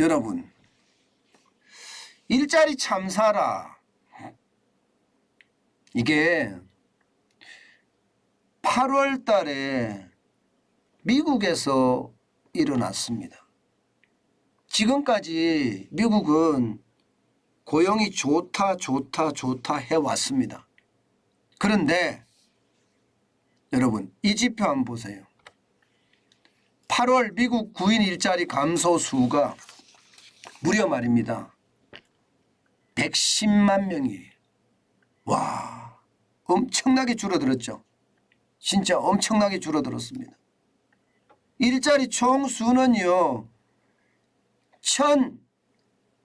여러분, 일자리 참사라. 이게 8월 달에 미국에서 일어났습니다. 지금까지 미국은 고용이 좋다 해왔습니다. 그런데 여러분, 이 지표 한번 보세요. 8월 미국 구인 일자리 감소 수가 무려 말입니다. 110만 명이에요. 와, 엄청나게 줄어들었죠. 진짜 엄청나게 줄어들었습니다. 일자리 총 수는요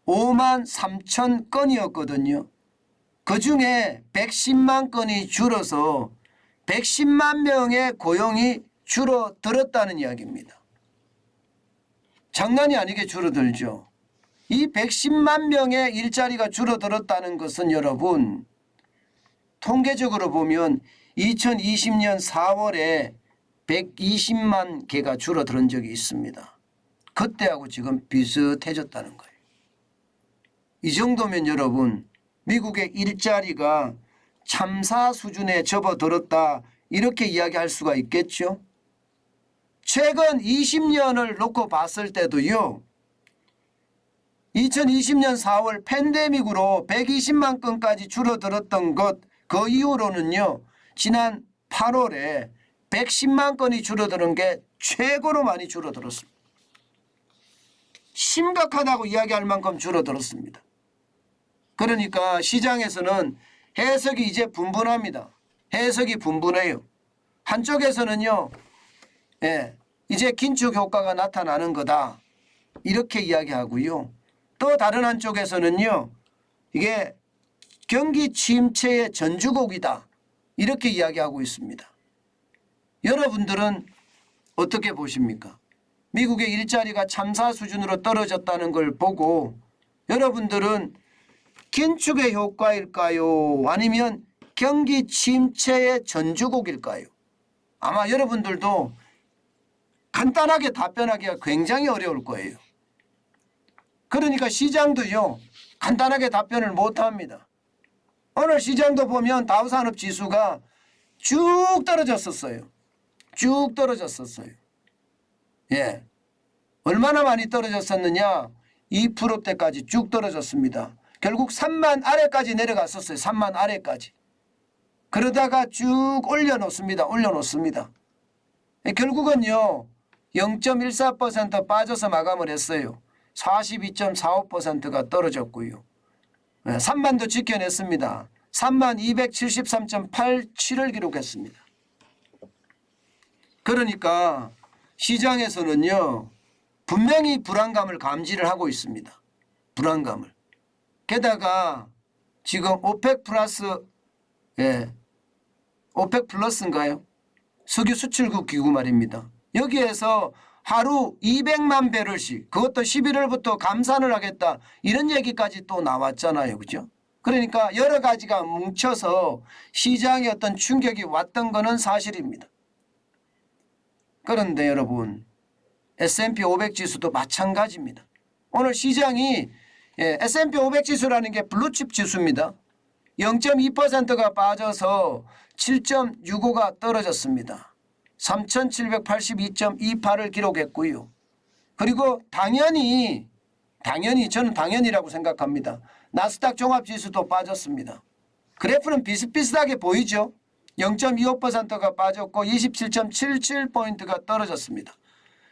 5만 3천 건이었거든요. 그중에 110만 건이 줄어서 110만 명의 고용이 줄어들었다는 이야기입니다. 장난이 아니게 줄어들죠. 이 110만 명의 일자리가 줄어들었다는 것은 여러분, 통계적으로 보면 2020년 4월에 120만 개가 줄어든 적이 있습니다. 그때하고 지금 비슷해졌다는 거예요. 이 정도면 여러분, 미국의 일자리가 참사 수준에 접어들었다, 이렇게 이야기할 수가 있겠죠. 최근 20년을 놓고 봤을 때도요, 2020년 4월 팬데믹으로 120만 건까지 줄어들었던 것, 그 이후로는요 지난 8월에 110만 건이 줄어드는 게 최고로 많이 줄어들었습니다. 심각하다고 이야기할 만큼 줄어들었습니다. 그러니까 시장에서는 해석이 이제 분분합니다. 해석이 분분해요. 한쪽에서는요 이제 긴축 효과가 나타나는 거다, 이렇게 이야기하고요. 또 다른 한쪽에서는요 이게 경기 침체의 전주곡이다, 이렇게 이야기하고 있습니다. 여러분들은 어떻게 보십니까? 미국의 일자리가 참사 수준으로 떨어졌다는 걸 보고 여러분들은 긴축의 효과일까요? 아니면 경기 침체의 전주곡일까요? 아마 여러분들도 간단하게 답변하기가 굉장히 어려울 거예요. 그러니까 시장도요 간단하게 답변을 못합니다. 오늘 시장도 보면 다우산업지수가 쭉 떨어졌었어요. 쭉 떨어졌었어요. 예, 얼마나 많이 떨어졌었느냐? 2%대까지 쭉 떨어졌습니다. 결국 3만 아래까지 내려갔었어요. 3만 아래까지. 그러다가 쭉 올려놓습니다. 올려놓습니다. 결국은요 0.14% 빠져서 마감을 했어요. 42.45%가 떨어졌고요. 3만도 지켜냈습니다. 3만 273.87을 기록했습니다. 그러니까 시장에서는요 분명히 불안감을 감지를 하고 있습니다. 불안감을. 게다가 지금 오펙 플러스, 오펙 플러스인가요? 석유 수출국 기구 말입니다. 여기에서 하루 200만 배럴씩, 그것도 11월부터 감산을 하겠다, 이런 얘기까지 또 나왔잖아요. 그죠? 그러니까 여러 가지가 뭉쳐서 시장에 어떤 충격이 왔던 거는 사실입니다. 그런데 여러분, S&P 500 지수도 마찬가지입니다. 오늘 시장이 S&P 500 지수라는 게 블루칩 지수입니다. 0.2%가 빠져서 7.65가 떨어졌습니다. 3782.28을 기록했고요. 그리고 당연히 저는 당연히라고 생각합니다. 나스닥 종합지수도 빠졌습니다. 그래프는 비슷비슷하게 보이죠. 0.25%가 빠졌고 27.77포인트가 떨어졌습니다.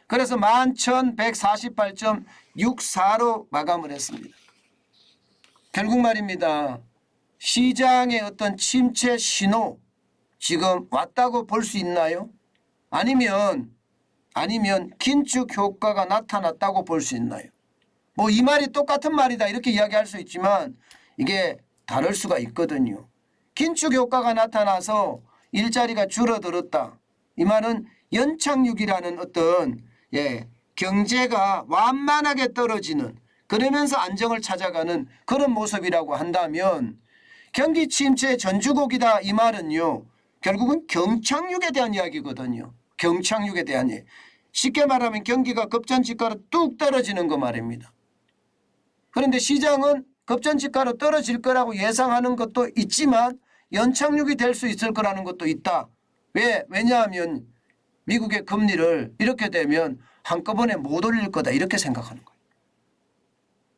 그래서 11,148.64로 마감을 했습니다. 결국 말입니다. 시장의 어떤 침체 신호 지금 왔다고 볼 수 있나요? 아니면 긴축 효과가 나타났다고 볼 수 있나요? 뭐 이 말이 똑같은 말이다 이렇게 이야기할 수 있지만 이게 다를 수가 있거든요. 긴축 효과가 나타나서 일자리가 줄어들었다, 이 말은 연착륙이라는 어떤 경제가 완만하게 떨어지는, 그러면서 안정을 찾아가는 그런 모습이라고 한다면, 경기 침체의 전주곡이다 이 말은요 결국은 경착륙에 대한 이야기거든요. 경착륙에 대한 이야기. 쉽게 말하면 경기가 급전직하로 뚝 떨어지는 거 말입니다. 그런데 시장은 급전직하로 떨어질 거라고 예상하는 것도 있지만 연착륙이 될 수 있을 거라는 것도 있다. 왜냐하면 미국의 금리를 이렇게 되면 한꺼번에 못 올릴 거다 이렇게 생각하는 거예요.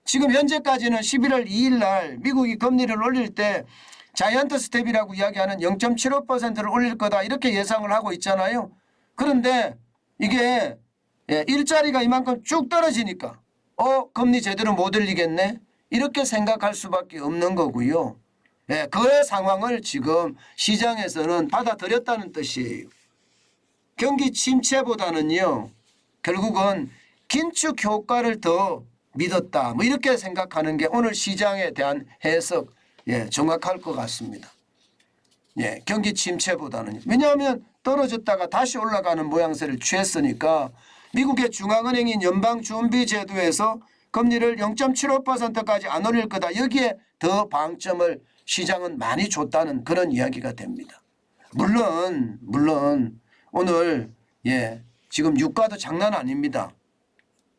지금 현재까지는 11월 2일 날 미국이 금리를 올릴 때 자이언트 스텝이라고 이야기하는 0.75%를 올릴 거다 이렇게 예상을 하고 있잖아요. 그런데 이게 일자리가 이만큼 쭉 떨어지니까 금리 제대로 못 올리겠네 이렇게 생각할 수밖에 없는 거고요. 그 상황을 지금 시장에서는 받아들였다는 뜻이에요. 경기 침체보다는요. 결국은 긴축 효과를 더 믿었다. 뭐 이렇게 생각하는 게 오늘 시장에 대한 해석 정확할 것 같습니다. 경기 침체보다는. 왜냐하면 떨어졌다가 다시 올라가는 모양새를 취했으니까 미국의 중앙은행인 연방준비제도에서 금리를 0.75%까지 안 올릴 거다. 여기에 더 방점을 시장은 많이 줬다는 그런 이야기가 됩니다. 물론 오늘 지금 유가도 장난 아닙니다.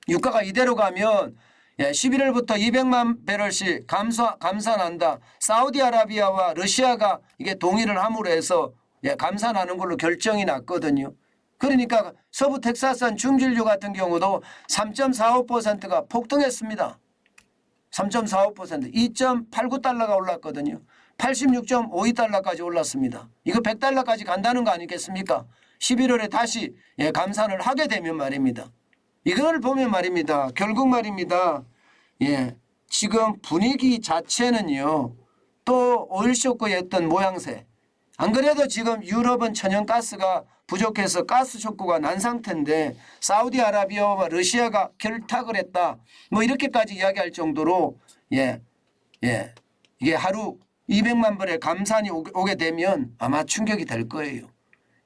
유가가 이대로 가면 11월부터 200만 배럴씩 감산한다. 사우디아라비아와 러시아가 이게 동의를 함으로 해서 감산하는 걸로 결정이 났거든요. 그러니까 서부 텍사스산 중진유 같은 경우도 3.45%가 폭등했습니다. 3.45% 2.89달러가 올랐거든요. 86.52달러까지 올랐습니다. 이거 100달러까지 간다는 거 아니겠습니까? 11월에 다시 감산을 하게 되면 말입니다. 이걸 보면 말입니다. 결국 말입니다. 지금 분위기 자체는요. 또 오일 쇼크였던 모양새. 안 그래도 지금 유럽은 천연가스가 부족해서 가스 쇼크가 난 상태인데 사우디아라비아와 러시아가 결탁을 했다. 뭐 이렇게까지 이야기할 정도로 이게 하루 200만 벌의 감산이 오게 되면 아마 충격이 될 거예요.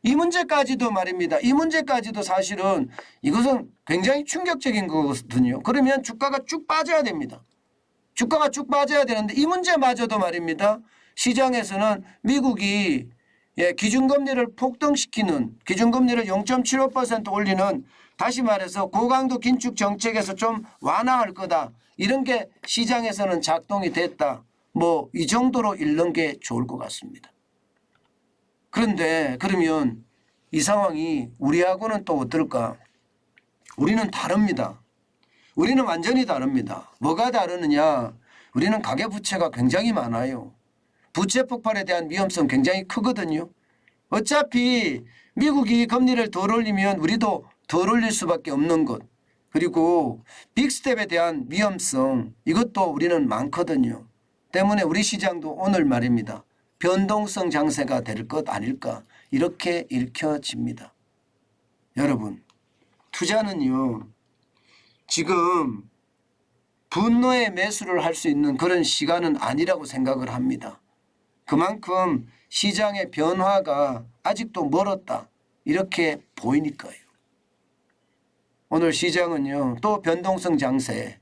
이 문제까지도 말입니다. 이 문제까지도 사실은 이것은 굉장히 충격적인 거거든요. 그러면 주가가 쭉 빠져야 됩니다. 주가가 쭉 빠져야 되는데 이 문제마저도 말입니다. 시장에서는 미국이 기준금리를 폭등시키는 기준금리를 0.75% 올리는 다시 말해서 고강도 긴축 정책에서 좀 완화할 거다. 이런 게 시장에서는 작동이 됐다. 뭐 이 정도로 읽는 게 좋을 것 같습니다. 그런데 그러면 이 상황이 우리하고는 또 어떨까? 우리는 다릅니다. 우리는 완전히 다릅니다. 뭐가 다르느냐? 우리는 가계부채가 굉장히 많아요. 부채 폭발에 대한 위험성 굉장히 크거든요. 어차피 미국이 금리를 덜 올리면 우리도 덜 올릴 수밖에 없는 것. 그리고 빅스텝에 대한 위험성 이것도 우리는 많거든요. 때문에 우리 시장도 오늘 말입니다. 변동성 장세가 될 것 아닐까 이렇게 읽혀집니다. 여러분 투자는요. 지금 분노의 매수를 할 수 있는 그런 시간은 아니라고 생각을 합니다. 그만큼 시장의 변화가 아직도 멀었다 이렇게 보이니까요. 오늘 시장은요. 또 변동성 장세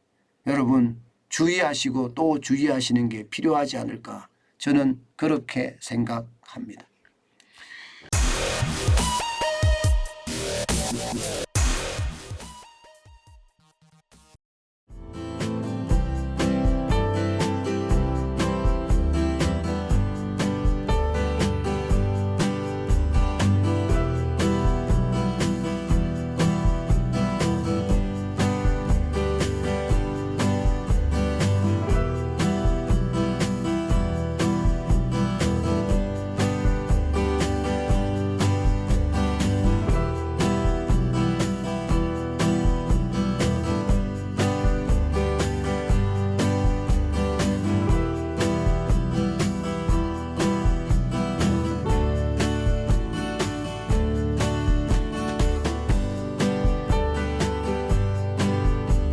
여러분 주의하시고 또 주의하시는 게 필요하지 않을까 저는 그렇게 생각합니다.